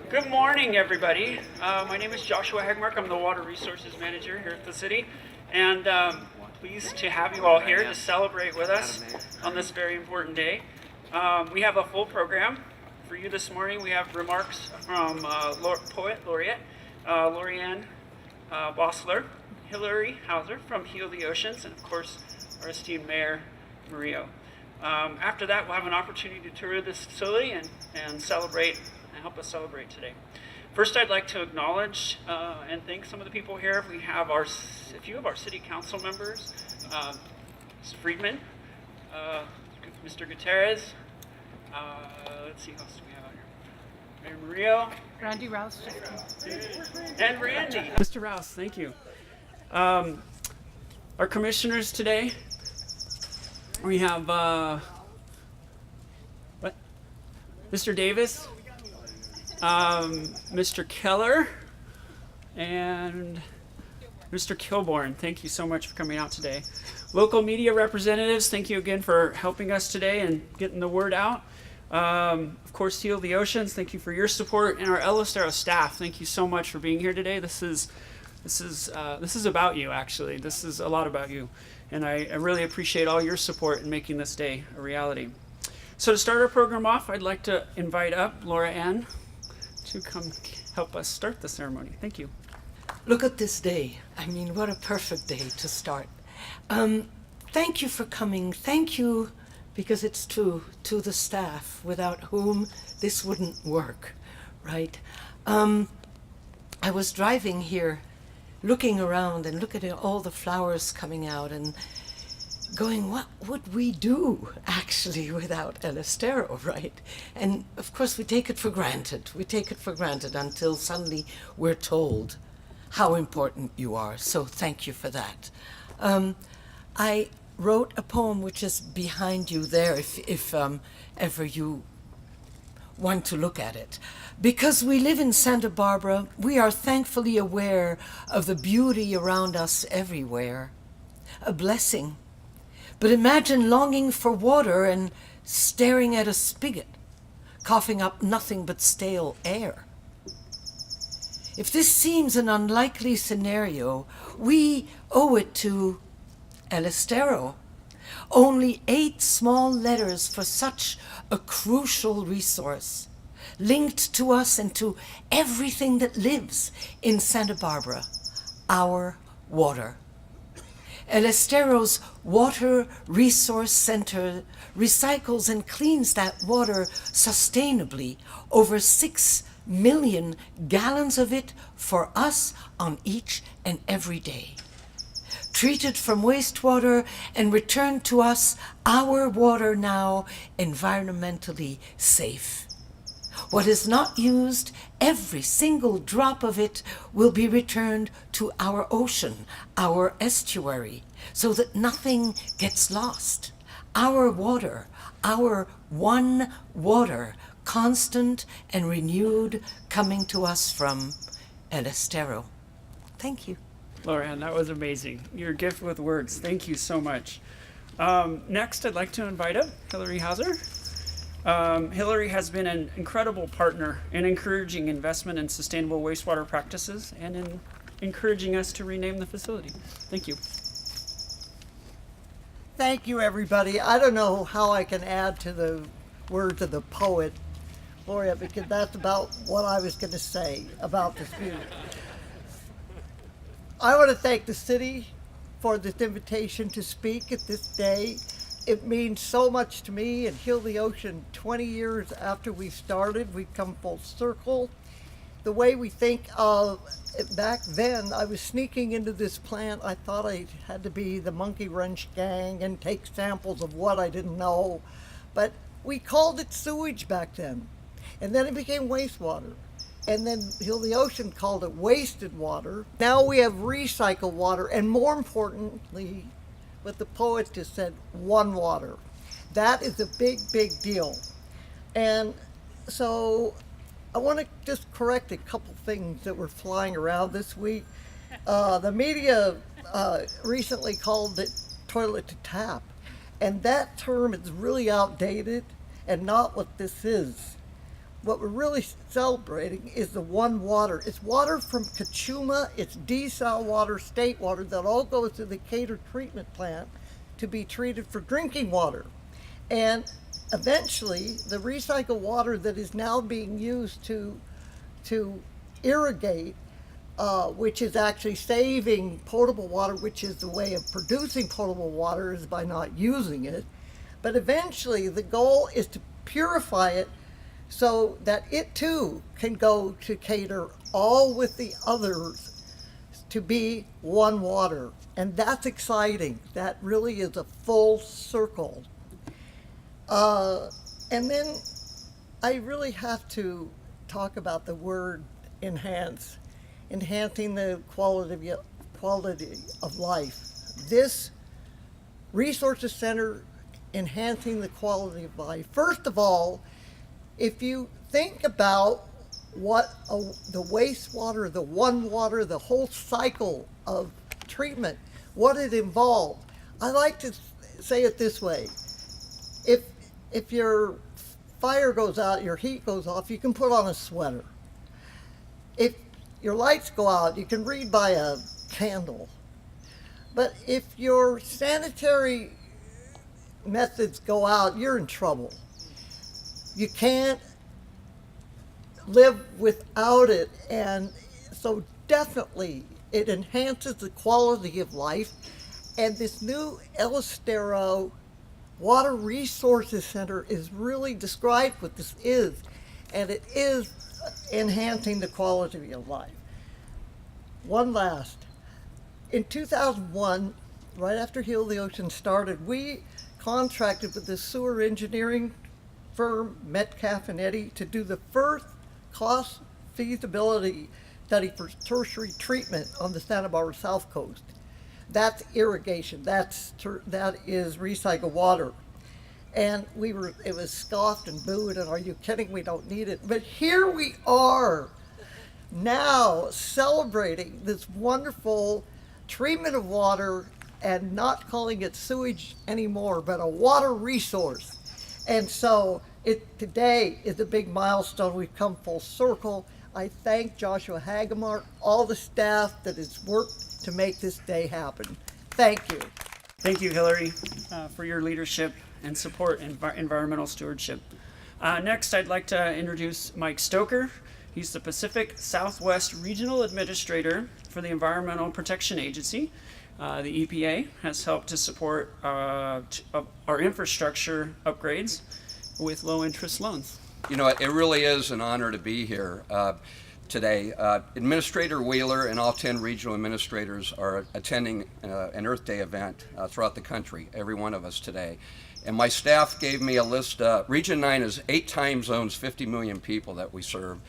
Good morning, everybody. My name is Joshua Haggmark. I'm the Water Resources Manager here at the city, and pleased to have you all here to celebrate with us on this very important day. We have a full program for you this morning. We have remarks from poet Laureate, Laure-Anne, Bosselaar, Hillary Hauser from Heal the Oceans, and of course our esteemed Mayor Murillo. After that, we'll have an opportunity to tour this facility and celebrate and help us celebrate today. First, I'd like to acknowledge and thank some of the people here. We have a few of our city council members, Ms. Friedman, Mr. Gutierrez, let's see, who else do we have out here? Mayor Murillo. Randy Rouse. And Randy. Mr. Rouse, thank you. Our commissioners today, we have Mr. Davis, Mr. Keller, and Mr. Kilborn. Thank you so much for coming out today. Local media representatives, thank you again for helping us today and getting the word out. Of course, Heal the Oceans, thank you for your support, and our Estero staff, thank you so much for being here today. This is about you, actually. This is a lot about you, and I really appreciate all your support in making this day a reality. So to start our program off, I'd like to invite up Laure-Anne to come help us start the ceremony. Thank you. Look at this day. I mean, what a perfect day to start. Thank you for coming. Thank you, because it's true, to the staff, without whom this wouldn't work, right? I was driving here, looking around and looking at all the flowers coming out and going, what would we do actually without Estero, right? And of course we take it for granted. We take it for granted until suddenly we're told how important you are. So thank you for that. I wrote a poem which is behind you there if ever you want to look at it. Because we live in Santa Barbara, we are thankfully aware of the beauty around us everywhere. A blessing. But imagine longing for water and staring at a spigot, coughing up nothing but stale air. If this seems an unlikely scenario, we owe it to Estero. Only 8 small letters for such a crucial resource, linked to us and to everything that lives in Santa Barbara, our water. Estero's Water Resource Center recycles and cleans that water sustainably, over 6 million gallons of it for us on each and every day. Treated from wastewater and returned to us, our water now environmentally safe. What is not used, every single drop of it will be returned to our ocean, our estuary, so that nothing gets lost. Our water, our one water, constant and renewed, coming to us from Estero. Thank you. Laure-Anne, that was amazing. Your gift with words. Thank you so much. Next, I'd like to invite up Hillary Hauser. Hillary has been an incredible partner in encouraging investment in sustainable wastewater practices and in encouraging us to rename the facility. Thank you. Thank you, everybody. I don't know how I can add to the words of the poet, Laureate, because that's about what I was going to say about this music. I want to thank the city for this invitation to speak at this day. It means so much to me, and Heal the Ocean, 20 years after we started, we've come full circle. The way we think of it back then, I was sneaking into this plant. I thought I had to be the monkey wrench gang and take samples of what I didn't know. But we called it sewage back then. And then it became wastewater. And then Heal the Ocean called it wasted water. Now we have recycled water, and more importantly, what the poet just said, one water. That is a big, big deal. And so I want to just correct a couple things that were flying around this week. The media recently called it toilet to tap, and that term is really outdated and not what this is. what we're really celebrating is the one water. It's water from Kachuma, it's desal water, state water that all goes to the Cater treatment plant to be treated for drinking water. And eventually, the recycled water that is now being used to irrigate, which is actually saving potable water, which is the way of producing potable water is by not using it. But eventually, the goal is to purify it so that it too can go to Cater all with the others to be one water. And that's exciting. That really is a full circle. And then I really have to talk about the word enhance, enhancing the quality of life. This resources center enhancing the quality of life. First of all, if you think about what the wastewater, the one water, the whole cycle of treatment, what it involved, I like to say it this way. If your fire goes out, your heat goes off, you can put on a sweater. If your lights go out, you can read by a candle. But if your sanitary methods go out, you're in trouble. You can't live without it, and so definitely it enhances the quality of life. And this new Estero Water Resources Center is really described what this is, and it is enhancing the quality of life. One last. In 2001, right after Heal the Ocean started, we contracted with the sewer engineering firm Metcalf and Eddy to do the first cost feasibility study for tertiary treatment on the Santa Barbara South Coast. That's irrigation. That is recycled water. And it was scoffed and booed, and are you kidding? We don't need it. But here we are now celebrating this wonderful treatment of water and not calling it sewage anymore, but a water resource. And so today is a big milestone. We've come full circle. I thank Joshua Haggmark, all the staff that has worked to make this day happen. Thank you. Thank you, Hillary, for your leadership and support in environmental stewardship. Next, I'd like to introduce Mike Stoker. He's the Pacific Southwest Regional Administrator for the Environmental Protection Agency. The EPA has helped to support our infrastructure upgrades with low-interest loans. You know, it really is an honor to be here today. Administrator Wheeler and all 10 regional administrators are attending an Earth Day event throughout the country, every one of us today. And my staff gave me a list. Region 9 is 8 time zones, 50 million people that we serve.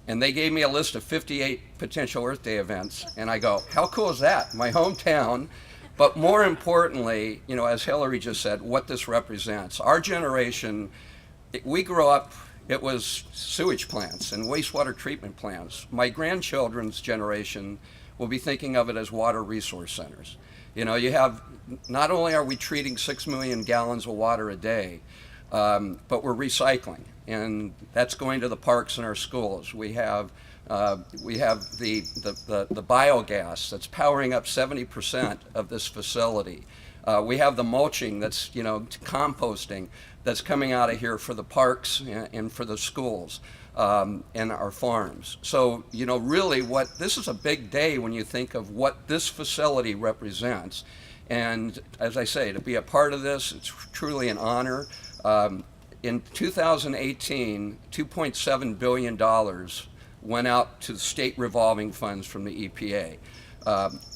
And they gave me a list of 58 potential Earth Day events. And I go, how cool is that? My hometown. But more importantly, you know, as Hillary just said, what this represents. Our generation, we grew up, it was sewage plants and wastewater treatment plants. My grandchildren's generation will be thinking of it as water resource centers. You know, you have, not only are we treating 6 million gallons of water a day, but we're recycling. And that's going to the parks and our schools. We have the biogas that's powering up 70% of this facility. We have the mulching that's, you know, composting that's coming out of here for the parks and for the schools and our farms. So, you know, really this is a big day when you think of what this facility represents. And as I say, to be a part of this, it's truly an honor. In 2018, $2.7 billion went out to the state revolving funds from the EPA.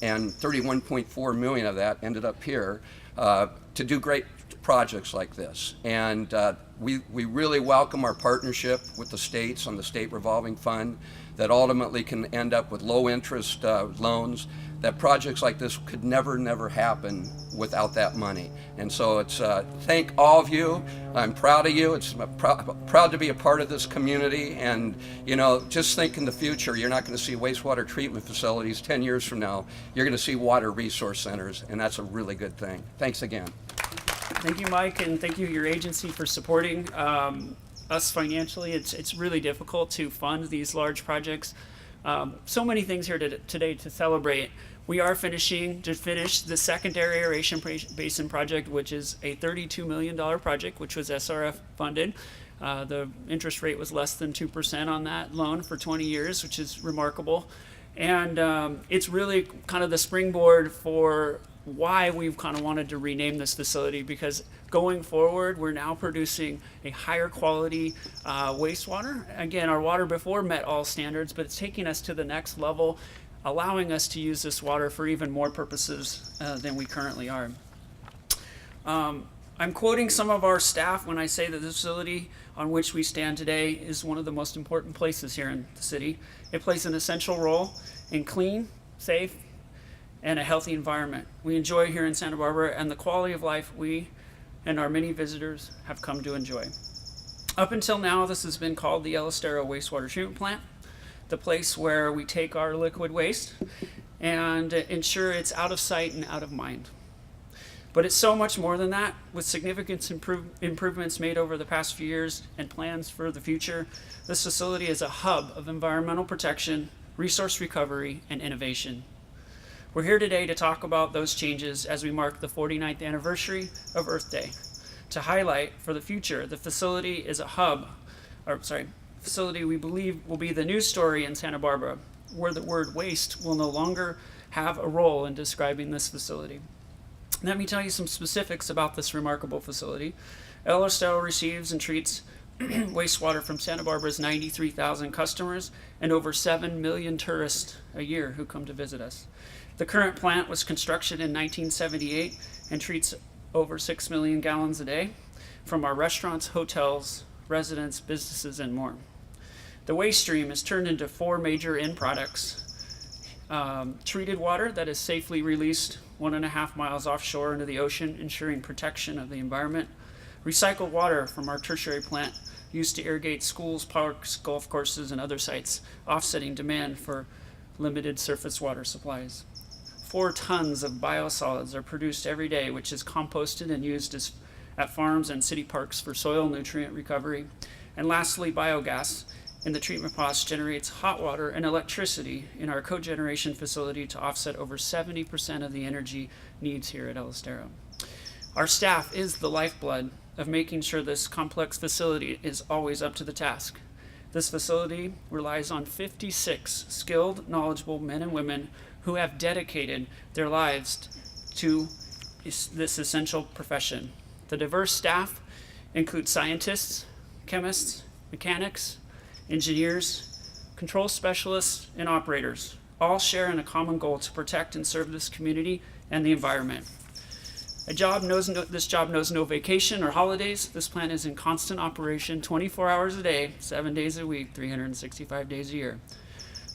And 31.4 million of that ended up here to do great projects like this. And we really welcome our partnership with the states on the state revolving fund that ultimately can end up with low interest loans, that projects like this could never happen without that money. And so it's thank all of you. I'm proud of you. It's proud to be a part of this community. And you know, just think in the future, you're not going to see wastewater treatment facilities 10 years from now. You're going to see water resource centers, and that's a really good thing. Thanks again. Thank you, Mike, and thank you, your agency, for supporting us financially. It's really difficult to fund these large projects. So many things here today to celebrate. We are finishing the secondary aeration basin project, which is a $32 million project, which was SRF funded. The interest rate was less than 2% on that loan for 20 years, which is remarkable. And it's really kind of the springboard for why we've kind of wanted to rename this facility, because going forward, we're now producing a higher quality wastewater. Again, our water before met all standards, but it's taking us to the next level, allowing us to use this water for even more purposes than we currently are. I'm quoting some of our staff when I say that the facility on which we stand today is one of the most important places here in the city. It plays an essential role in clean, safe, and a healthy environment we enjoy here in Santa Barbara, and the quality of life we and our many visitors have come to enjoy. Up until now, this has been called the Estero Wastewater Treatment Plant, the place where we take our liquid waste and ensure it's out of sight and out of mind. But it's so much more than that. With significant improvements made over the past few years and plans for the future, this facility is a hub of environmental protection, resource recovery, and innovation. We're here today to talk about those changes as we mark the 49th anniversary of Earth Day. To highlight for the future, the facility is a facility we believe will be the news story in Santa Barbara, where the word waste will no longer have a role in describing this facility. Let me tell you some specifics about this remarkable facility. El Estero receives and treats wastewater from Santa Barbara's 93,000 customers and over 7 million tourists a year who come to visit us. The current plant was constructed in 1978 and treats over 6 million gallons a day from our restaurants, hotels, residents, businesses, and more. The waste stream is turned into 4 major end products. Treated water that is safely released 1.5 miles offshore into the ocean, ensuring protection of the environment. Recycled water from our tertiary plant used to irrigate schools, parks, golf courses, and other sites, offsetting demand for limited surface water supplies. 4 tons of biosolids are produced every day, which is composted and used at farms and city parks for soil nutrient recovery. And lastly, biogas in the treatment pots generates hot water and electricity in our cogeneration facility to offset over 70% of the energy needs here at El Estero. Our staff is the lifeblood of making sure this complex facility is always up to the task. This facility relies on 56 skilled, knowledgeable men and women who have dedicated their lives to this essential profession. The diverse staff includes scientists, chemists, mechanics, engineers, control specialists, and operators, all share in a common goal to protect and serve this community and the environment. This job knows no vacation or holidays. This plant is in constant operation 24 hours a day, 7 days a week, 365 days a year.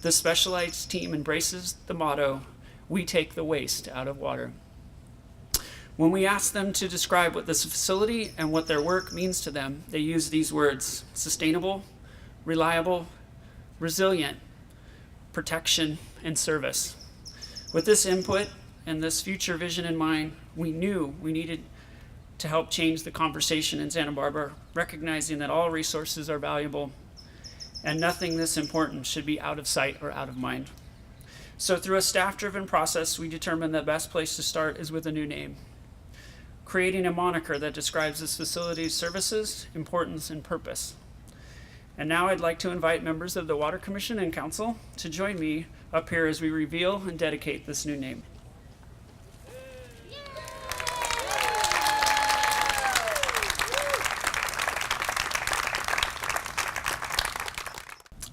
This specialized team embraces the motto, "We take the waste out of water." When we ask them to describe what this facility and what their work means to them, they use these words: sustainable, reliable, resilient, protection, and service. With this input and this future vision in mind, we knew we needed to help change the conversation in Santa Barbara, recognizing that all resources are valuable and nothing this important should be out of sight or out of mind. So through a staff-driven process, we determined the best place to start is with a new name, creating a moniker that describes this facility's services, importance, and purpose. And now I'd like to invite members of the Water Commission and Council to join me up here as we reveal and dedicate this new name.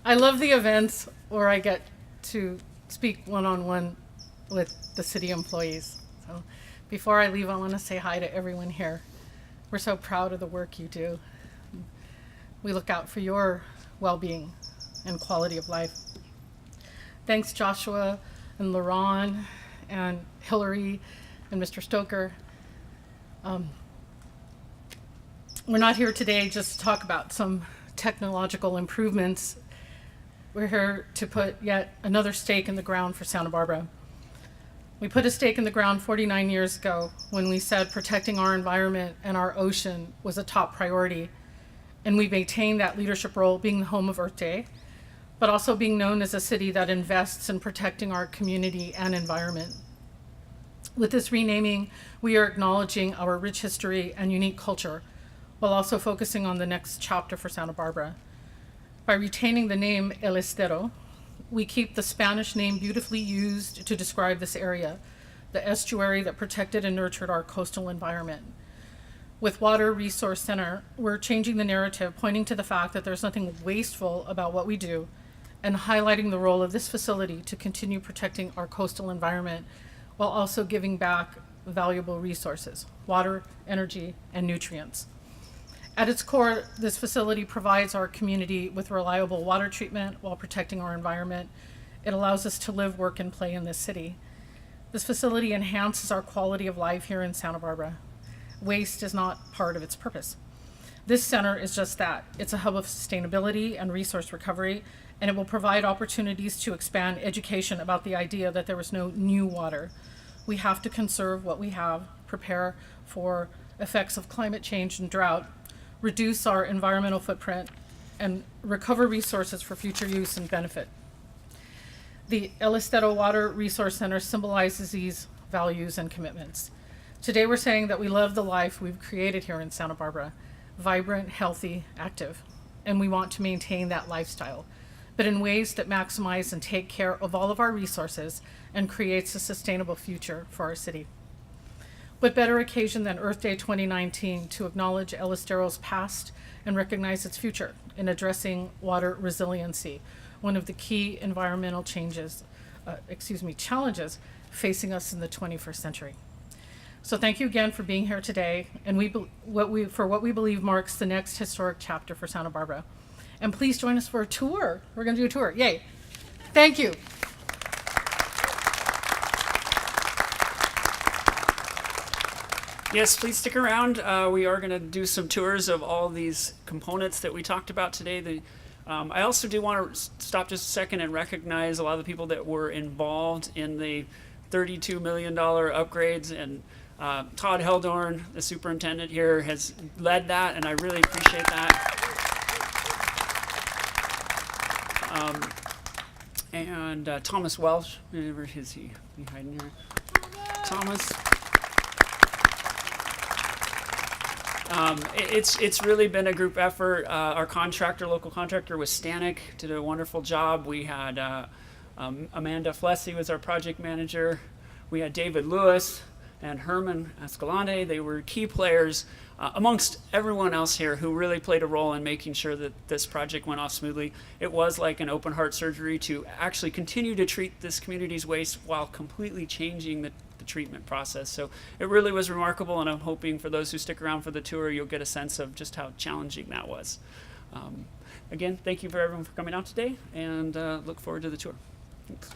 I love the events where I get to speak one-on-one with the city employees. So before I leave, I want to say hi to everyone here. We're so proud of the work you do. We look out for your well-being and quality of life. Thanks Joshua and Laure-Anne and Hillary and Mr. Stoker. We're not here today just to talk about some technological improvements. We're here to put yet another stake in the ground for Santa Barbara. We put a stake in the ground 49 years ago when we said protecting our environment and our ocean was a top priority. And we maintain that leadership role being the home of Earth Day, but also being known as a city that invests in protecting our community and environment. With this renaming, we are acknowledging our rich history and unique culture, while also focusing on the next chapter for Santa Barbara. By retaining the name El Estero, we keep the Spanish name beautifully used to describe this area, the estuary that protected and nurtured our coastal environment. With Water Resource Center, we're changing the narrative, pointing to the fact that there's nothing wasteful about what we do, and highlighting the role of this facility to continue protecting our coastal environment while also giving back valuable resources, water, energy, and nutrients. At its core, this facility provides our community with reliable water treatment while protecting our environment. It allows us to live, work, and play in this city. This facility enhances our quality of life here in Santa Barbara. Waste is not part of its purpose. This center is just that. It's a hub of sustainability and resource recovery, and it will provide opportunities to expand education about the idea that there is no new water. We have to conserve what we have, prepare for effects of climate change and drought, reduce our environmental footprint, and recover resources for future use and benefit. The El Estero Water Resource Center symbolizes these values and commitments. Today we're saying that we love the life we've created here in Santa Barbara, vibrant, healthy, active, and we want to maintain that lifestyle, but in ways that maximize and take care of all of our resources and creates a sustainable future for our city. What better occasion than Earth Day 2019 to acknowledge El Estero's past and recognize its future in addressing water resiliency, one of the key environmental challenges facing us in the 21st century. So thank you again for being here today, and what we believe marks the next historic chapter for Santa Barbara. And please join us for a tour. We're going to do a tour. Yay! Thank you. Yes, please stick around. We are going to do some tours of all these components that we talked about today. I also do want to stop just a second and recognize a lot of the people that were involved in the $32 million upgrades, and Todd Heldorn, the superintendent here, has led that, and I really appreciate that. And Thomas Welsh, where is he? He hiding here? Thomas. It's really been a group effort. Our local contractor was Stanek, did a wonderful job. We had Amanda Flessy was our project manager. We had David Lewis and Herman Escalante. They were key players amongst everyone else here who really played a role in making sure that this project went off smoothly. It was like an open heart surgery to actually continue to treat this community's waste while completely changing the treatment process. So it really was remarkable, and I'm hoping for those who stick around for the tour, you'll get a sense of just how challenging that was. Again, thank you for everyone for coming out today, and look forward to the tour. Thanks.